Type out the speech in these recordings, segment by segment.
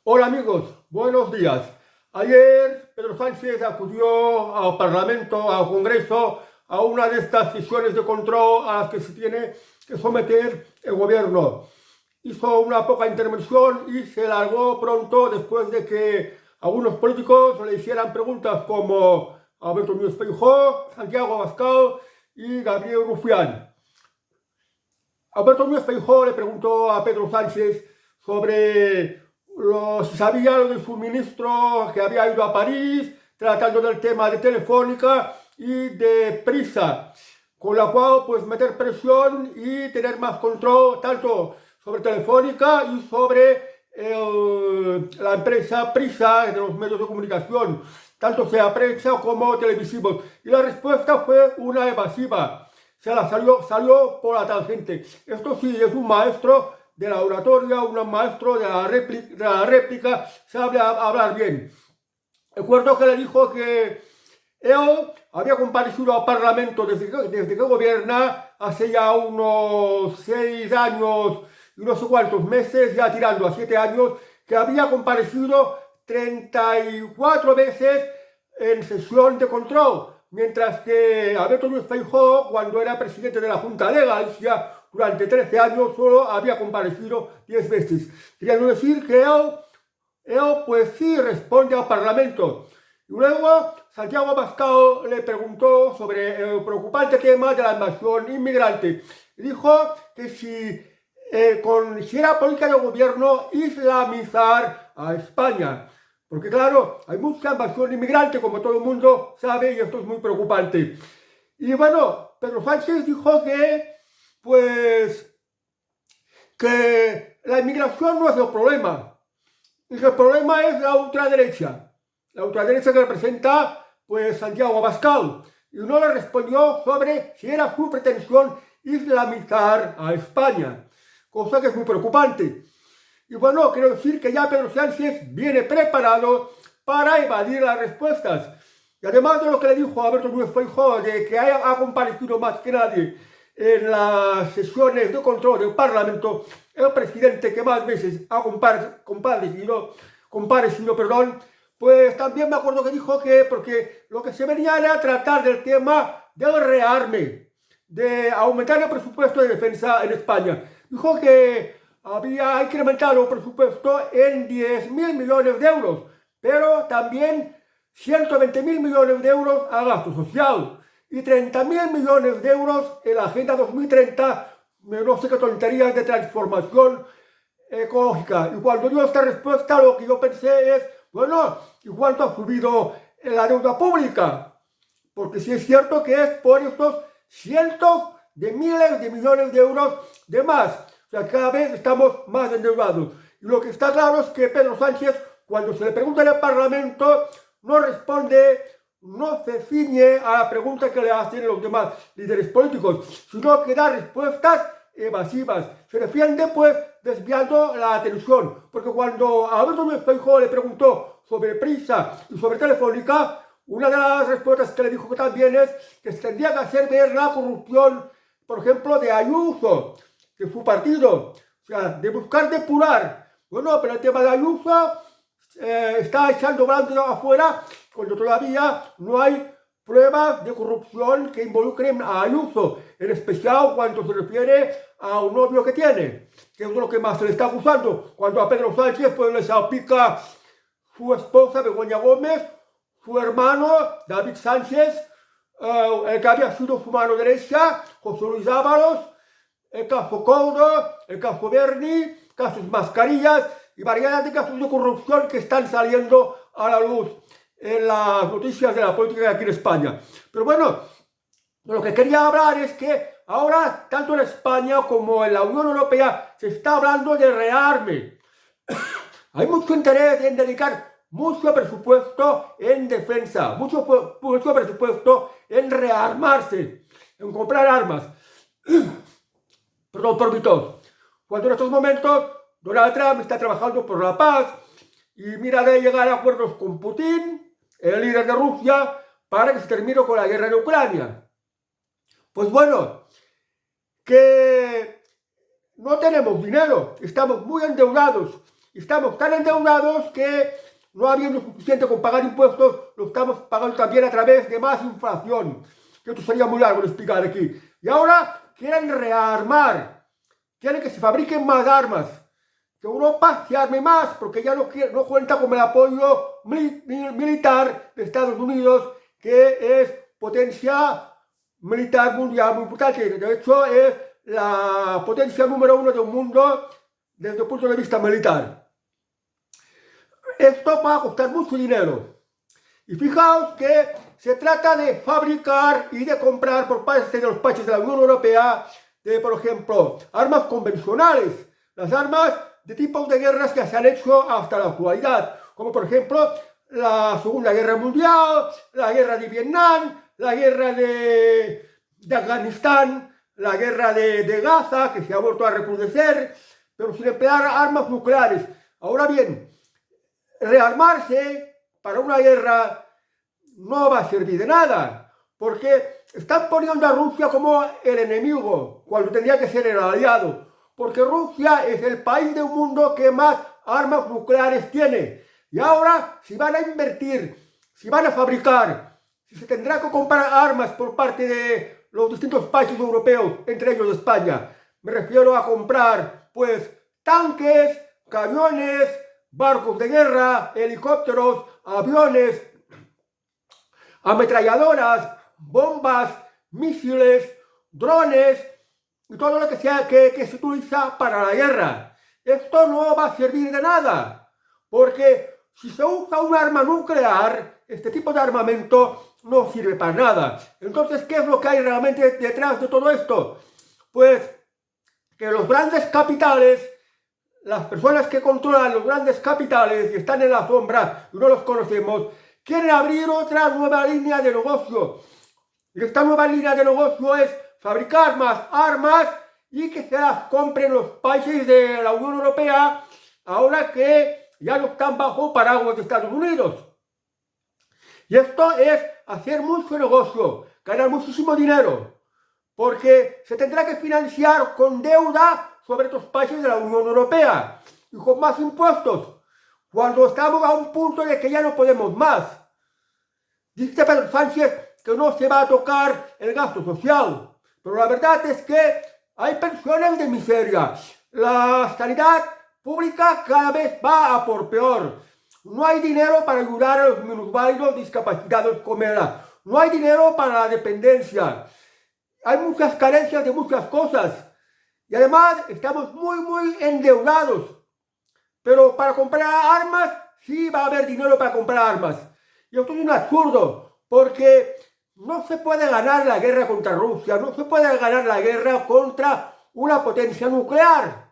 Hola amigos, buenos días. Ayer Pedro Sánchez acudió al Parlamento, al Congreso, a una de estas sesiones de control a las que se tiene que someter el gobierno. Hizo una poca intervención y se largó pronto después de que algunos políticos le hicieran preguntas como Alberto Núñez Feijóo, Santiago Abascal y Gabriel Rufián. Alberto Núñez Feijóo le preguntó a Pedro Sánchez sobre si sabía lo de su ministro que había ido a París tratando del tema de Telefónica y de Prisa, con la cual pues meter presión y tener más control tanto sobre Telefónica y sobre la empresa Prisa de los medios de comunicación, tanto sea prensa como televisivos. Y la respuesta fue una evasiva. Se la salió por la tangente. Esto sí, es un maestro de la oratoria, un maestro de la réplica, sabe hablar bien. Recuerdo que le dijo que él había comparecido al Parlamento desde que gobierna hace ya unos 6 años y no sé cuántos meses, ya tirando a 7 años, que había comparecido 34 veces en sesión de control, mientras que Alberto Núñez Feijóo, cuando era presidente de la Junta de Galicia, durante 13 años solo había comparecido 10 veces. Quería decir que él pues sí responde al Parlamento. Y luego Santiago Abascal le preguntó sobre el preocupante tema de la invasión inmigrante. Y dijo que si era política de gobierno islamizar a España. Porque claro, hay mucha invasión inmigrante, como todo el mundo sabe, y esto es muy preocupante. Y bueno, Pedro Sánchez dijo pues, que la inmigración no es el problema. Y el problema es la ultraderecha. La ultraderecha que representa, pues, Santiago Abascal. Y no le respondió sobre si era su pretensión islamizar a España. Cosa que es muy preocupante. Y bueno, quiero decir que ya Pedro Sánchez viene preparado para evadir las respuestas. Y además de lo que le dijo a Alberto Núñez Feijóo, de que ha comparecido más que nadie en las sesiones de control del Parlamento, el presidente que más veces ha comparecido, pues también me acuerdo que dijo que, porque lo que se venía era tratar del tema del rearme, de aumentar el presupuesto de defensa en España. Dijo que había incrementado el presupuesto en 10.000 millones de euros, pero también 120.000 millones de euros a gasto social y 30.000 millones de euros en la Agenda 2030, no sé qué tonterías de transformación ecológica. Y cuando dio esta respuesta, lo que yo pensé es, bueno, ¿y cuánto ha subido la deuda pública? Porque sí es cierto que es por estos cientos de miles de millones de euros de más. O sea, cada vez estamos más endeudados. Y lo que está claro es que Pedro Sánchez, cuando se le pregunta en el Parlamento, no responde, no se ciñe a la pregunta que le hacen los demás líderes políticos, sino que da respuestas evasivas. Se defiende, pues, desviando la atención. Porque cuando a Alberto Núñez Feijóo le preguntó sobre Prisa y sobre Telefónica, una de las respuestas que le dijo también es que se tendría que hacer ver la corrupción, por ejemplo, de Ayuso, de su partido. O sea, de buscar depurar. Bueno, pero el tema de Ayuso está echando blanco afuera cuando todavía no hay pruebas de corrupción que involucren a Ayuso, en especial cuando se refiere a un novio que tiene, que es lo que más se le está acusando. Cuando a Pedro Sánchez pues le salpica su esposa Begoña Gómez, su hermano David Sánchez, el que había sido su mano derecha, José Luis Ábalos, el caso Couto, el caso Berni, casos Mascarillas y variedad de casos de corrupción que están saliendo a la luz en las noticias de la política aquí en España. Pero bueno, de lo que quería hablar es que ahora, tanto en España como en la Unión Europea, se está hablando de rearme. Hay mucho interés en dedicar mucho presupuesto en defensa, mucho presupuesto en rearmarse, en comprar armas. Perdón por mi tos. Cuando en estos momentos Donald Trump está trabajando por la paz y mira de llegar a acuerdos con Putin, el líder de Rusia, para que se termine con la guerra de Ucrania. Pues bueno, que no tenemos dinero, estamos muy endeudados estamos tan endeudados que no habiendo suficiente con pagar impuestos, lo estamos pagando también a través de más inflación. Que esto sería muy largo de explicar aquí. Y ahora quieren rearmar, quieren que se fabriquen más armas, que Europa se arme más, porque ya no cuenta con el apoyo militar de Estados Unidos, que es potencia militar mundial muy importante. De hecho, es la potencia número 1 del mundo desde el punto de vista militar. Esto va a costar mucho dinero. Y fijaos que se trata de fabricar y de comprar por parte de los países de la Unión Europea, por ejemplo, armas convencionales, las armas de tipos de guerras que se han hecho hasta la actualidad, como por ejemplo la Segunda Guerra Mundial, la guerra de Vietnam, la guerra de Afganistán, la guerra de Gaza, que se ha vuelto a recrudecer, pero sin emplear armas nucleares. Ahora bien, rearmarse para una guerra no va a servir de nada, porque están poniendo a Rusia como el enemigo, cuando tendría que ser el aliado, porque Rusia es el país del mundo que más armas nucleares tiene. Y ahora, si van a invertir, si van a fabricar, si se tendrá que comprar armas por parte de los distintos países europeos, entre ellos España, me refiero a comprar, pues, tanques, camiones, barcos de guerra, helicópteros, aviones, ametralladoras, bombas, misiles, drones y todo lo que sea que se utiliza para la guerra. Esto no va a servir de nada, porque si se usa un arma nuclear, este tipo de armamento no sirve para nada. Entonces, ¿qué es lo que hay realmente detrás de todo esto? Pues que los grandes capitales, las personas que controlan los grandes capitales y están en la sombra y no los conocemos, quieren abrir otra nueva línea de negocio. Y esta nueva línea de negocio es fabricar más armas y que se las compren los países de la Unión Europea ahora que ya no están bajo paraguas de Estados Unidos. Y esto es hacer mucho negocio, ganar muchísimo dinero, porque se tendrá que financiar con deuda sobre estos países de la Unión Europea y con más impuestos, cuando estamos a un punto de que ya no podemos más. Dice Pedro Sánchez que no se va a tocar el gasto social, pero la verdad es que hay pensiones de miseria. La sanidad pública cada vez va a por peor. No hay dinero para ayudar a los minusválidos discapacitados como era. No hay dinero para la dependencia. Hay muchas carencias de muchas cosas. Y además estamos muy endeudados. Pero para comprar armas, sí va a haber dinero para comprar armas. Y esto es un absurdo, porque no se puede ganar la guerra contra Rusia, no se puede ganar la guerra contra una potencia nuclear.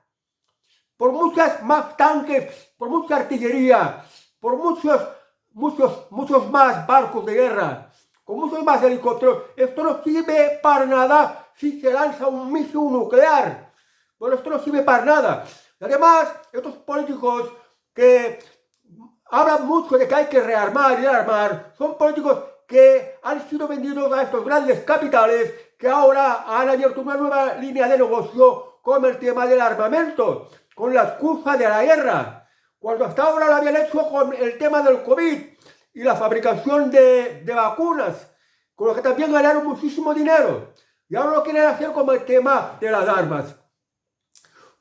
Por muchas más tanques, por mucha artillería, por muchos más barcos de guerra, con muchos más helicópteros, esto no sirve para nada si se lanza un misil nuclear. Bueno, esto no sirve para nada. Y además, estos políticos que hablan mucho de que hay que rearmar y armar, son políticos que han sido vendidos a estos grandes capitales que ahora han abierto una nueva línea de negocio con el tema del armamento, con la excusa de la guerra, cuando hasta ahora lo habían hecho con el tema del COVID y la fabricación de vacunas, con lo que también ganaron muchísimo dinero. Y ahora lo quieren hacer con el tema de las armas.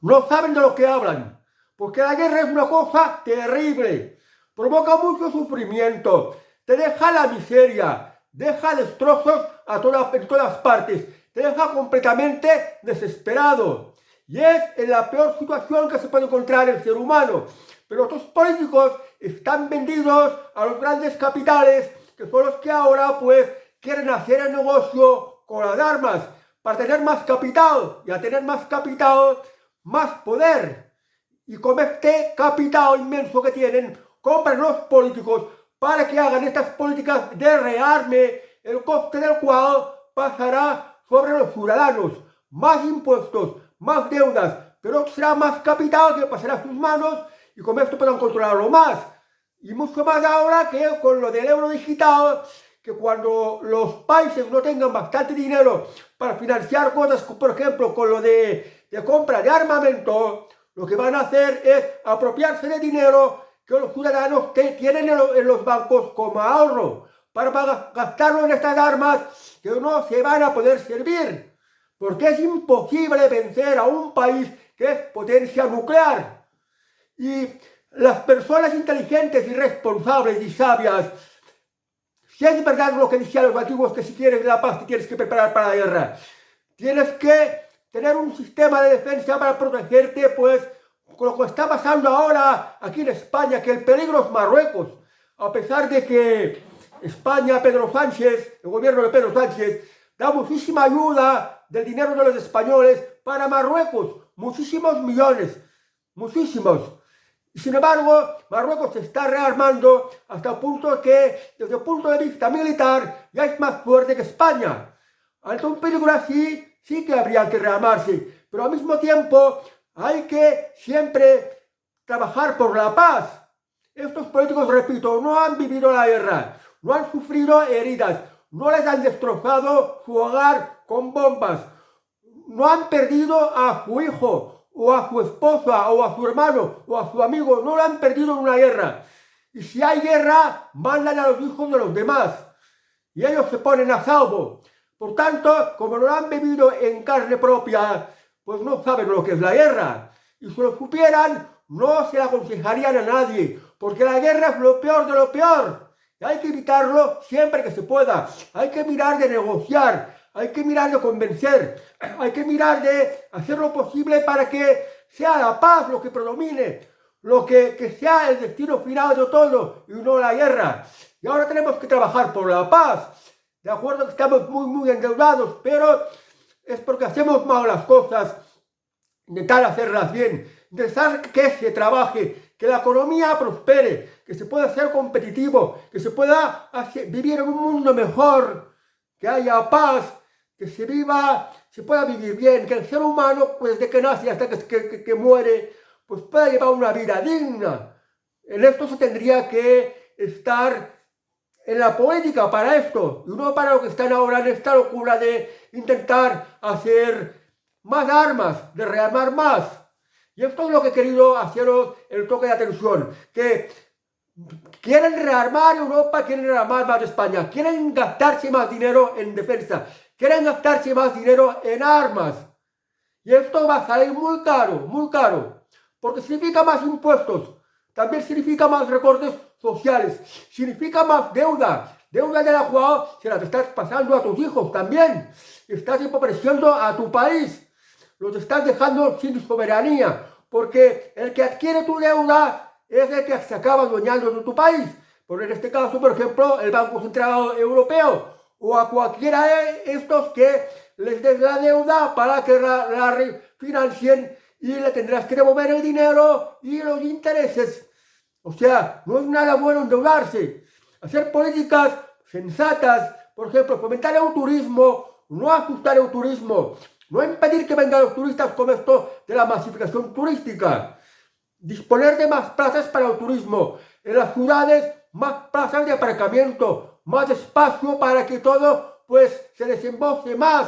No saben de lo que hablan, porque la guerra es una cosa terrible, provoca mucho sufrimiento, te deja la miseria, deja destrozos en todas partes, te deja completamente desesperado. Y es en la peor situación que se puede encontrar el ser humano. Pero estos políticos están vendidos a los grandes capitales, que son los que ahora pues quieren hacer el negocio con las armas, para tener más capital, y a tener más capital, más poder. Y con este capital inmenso que tienen, compran los políticos para que hagan estas políticas de rearme, el coste del cual pasará sobre los ciudadanos. Más impuestos, más deudas, pero será más capital que pasará a sus manos y con esto podrán controlarlo más. Y mucho más ahora que con lo del euro digital, que cuando los países no tengan bastante dinero para financiar cosas, por ejemplo, con lo de compra de armamento, lo que van a hacer es apropiarse de dinero que los ciudadanos tienen en los bancos como ahorro, para gastarlo en estas armas que no se van a poder servir, porque es imposible vencer a un país que es potencia nuclear. Y las personas inteligentes y responsables y sabias, si es verdad lo que decían los antiguos, que si quieres la paz te tienes que preparar para la guerra, tienes que tener un sistema de defensa para protegerte, pues con lo que está pasando ahora aquí en España, que el peligro es Marruecos, a pesar de que España, Pedro Sánchez, el gobierno de Pedro Sánchez, da muchísima ayuda del dinero de los españoles para Marruecos, muchísimos millones, muchísimos. Y sin embargo, Marruecos se está rearmando hasta el punto que, desde el punto de vista militar, ya es más fuerte que España. Ante un peligro así, sí que habría que rearmarse, pero al mismo tiempo hay que siempre trabajar por la paz. Estos políticos, repito, no han vivido la guerra, no han sufrido heridas, no les han destrozado su hogar con bombas, no han perdido a su hijo, o a su esposa, o a su hermano, o a su amigo, no lo han perdido en una guerra. Y si hay guerra, mandan a los hijos de los demás, y ellos se ponen a salvo. Por tanto, como no lo han vivido en carne propia, pues no saben lo que es la guerra. Y si lo supieran, no se la aconsejarían a nadie, porque la guerra es lo peor de lo peor. Y hay que evitarlo siempre que se pueda. Hay que mirar de negociar, hay que mirar de convencer, hay que mirar de hacer lo posible para que sea la paz lo que predomine, lo que sea el destino final de todo y no la guerra. Y ahora tenemos que trabajar por la paz. De acuerdo que estamos muy endeudados, pero es porque hacemos mal las cosas. Intentar hacerlas bien, intentar que se trabaje, que la economía prospere, que se pueda ser competitivo, que se pueda vivir en un mundo mejor, que haya paz, que se pueda vivir bien, que el ser humano, pues desde que nace hasta que muere, pues pueda llevar una vida digna. En esto se tendría que estar en la política para esto, y no para lo que están ahora en esta locura de intentar hacer más armas, de rearmar más. Y esto es lo que he querido haceros el toque de atención, que quieren rearmar Europa, quieren rearmar más España, quieren gastarse más dinero en defensa, quieren gastarse más dinero en armas. Y esto va a salir muy caro, porque significa más impuestos, también significa más recortes sociales, significa más deuda de la cual se la estás pasando a tus hijos también, estás empobreciendo a tu país, los estás dejando sin soberanía, porque el que adquiere tu deuda es el que se acaba adueñando de tu país, por en este caso, por ejemplo, el Banco Central Europeo, o a cualquiera de estos que les des la deuda para que la refinancien y le tendrás que devolver el dinero y los intereses. O sea, no es nada bueno endeudarse. Hacer políticas sensatas, por ejemplo, fomentar el turismo, no ajustar el turismo, no impedir que vengan los turistas con esto de la masificación turística. Disponer de más plazas para el turismo. En las ciudades, más plazas de aparcamiento, más espacio para que todo pues se desembolse más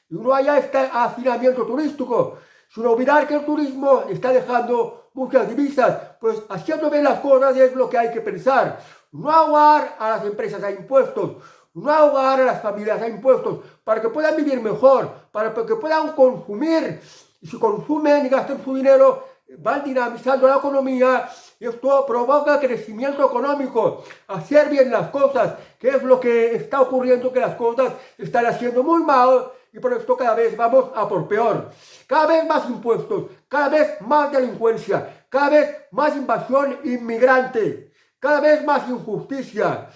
y no haya este hacinamiento turístico. Sin olvidar que el turismo está dejando muchas divisas, pues haciendo bien las cosas es lo que hay que pensar. No ahogar a las empresas a impuestos, no ahogar a las familias a impuestos, para que puedan vivir mejor, para que puedan consumir. Y si consumen y gastan su dinero, van dinamizando la economía y esto provoca crecimiento económico, hacer bien las cosas, que es lo que está ocurriendo, que las cosas están haciendo muy mal y por esto cada vez vamos a por peor. Cada vez más impuestos, cada vez más delincuencia, cada vez más invasión inmigrante, cada vez más injusticia,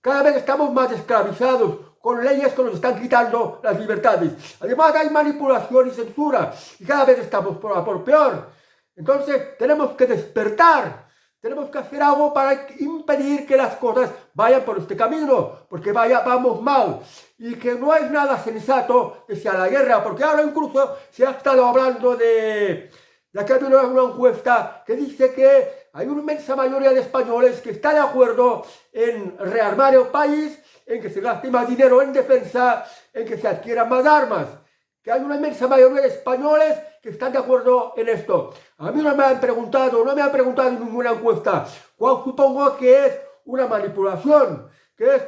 cada vez estamos más esclavizados, con leyes que nos están quitando las libertades. Además hay manipulación y censura y cada vez estamos por peor. Entonces tenemos que despertar, tenemos que hacer algo para impedir que las cosas vayan por este camino, porque vamos mal y que no es nada sensato que sea la guerra, porque ahora incluso se ha estado hablando de que ha habido una encuesta que dice que hay una inmensa mayoría de españoles que está de acuerdo en rearmar el país, en que se gaste más dinero en defensa, en que se adquieran más armas, que hay una inmensa mayoría de españoles que están de acuerdo en esto. A mí no me han preguntado en ninguna encuesta, cuál supongo que es una manipulación, que es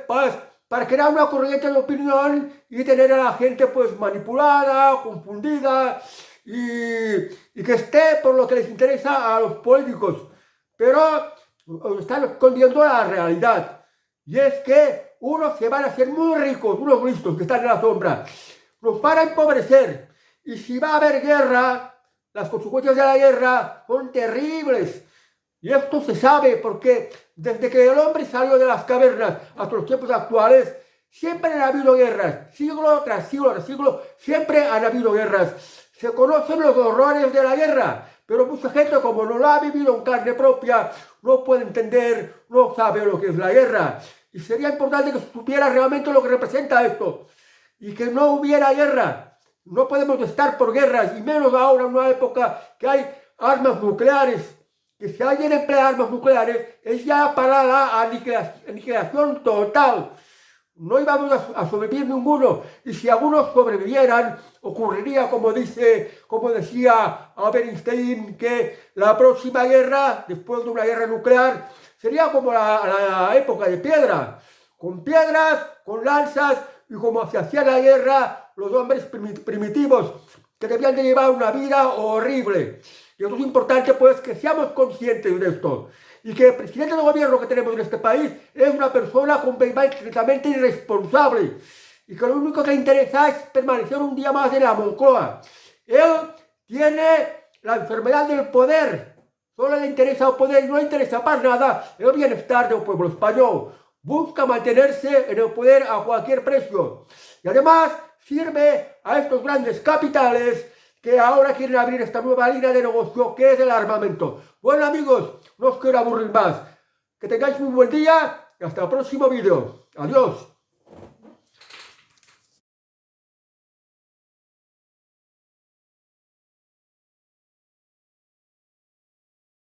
para crear una corriente de opinión y tener a la gente pues manipulada, confundida y que esté por lo que les interesa a los políticos. Pero están escondiendo la realidad. Y es que unos se van a hacer muy ricos, unos listos que están en la sombra. Nos van a empobrecer. Y si va a haber guerra, las consecuencias de la guerra son terribles. Y esto se sabe porque desde que el hombre salió de las cavernas hasta los tiempos actuales, siempre han habido guerras. Siglo tras siglo tras siglo, siempre han habido guerras. Se conocen los horrores de la guerra, pero mucha gente, como no lo ha vivido en carne propia, no puede entender, no sabe lo que es la guerra. Y sería importante que supiera realmente lo que representa esto. Y que no hubiera guerra. No podemos estar por guerras, y menos ahora en una época que hay armas nucleares. Que si alguien emplea armas nucleares, es ya para la aniquilación total. No íbamos a sobrevivir ninguno. Y si algunos sobrevivieran, ocurriría, como decía Albert Einstein, que la próxima guerra, después de una guerra nuclear, sería como la época de piedra. Con piedras, con lanzas, y como se hacía la guerra los hombres primitivos, que debían de llevar una vida horrible. Y esto es importante, pues, que seamos conscientes de esto. Y que el presidente del gobierno que tenemos en este país es una persona completamente irresponsable. Y que lo único que le interesa es permanecer un día más en la Moncloa. Él tiene la enfermedad del poder. Solo le interesa el poder y no le interesa para nada el bienestar del pueblo español. Busca mantenerse en el poder a cualquier precio. Y además sirve a estos grandes capitales que ahora quieren abrir esta nueva línea de negocio que es el armamento. Bueno amigos, no os quiero aburrir más. Que tengáis un buen día y hasta el próximo vídeo. Adiós.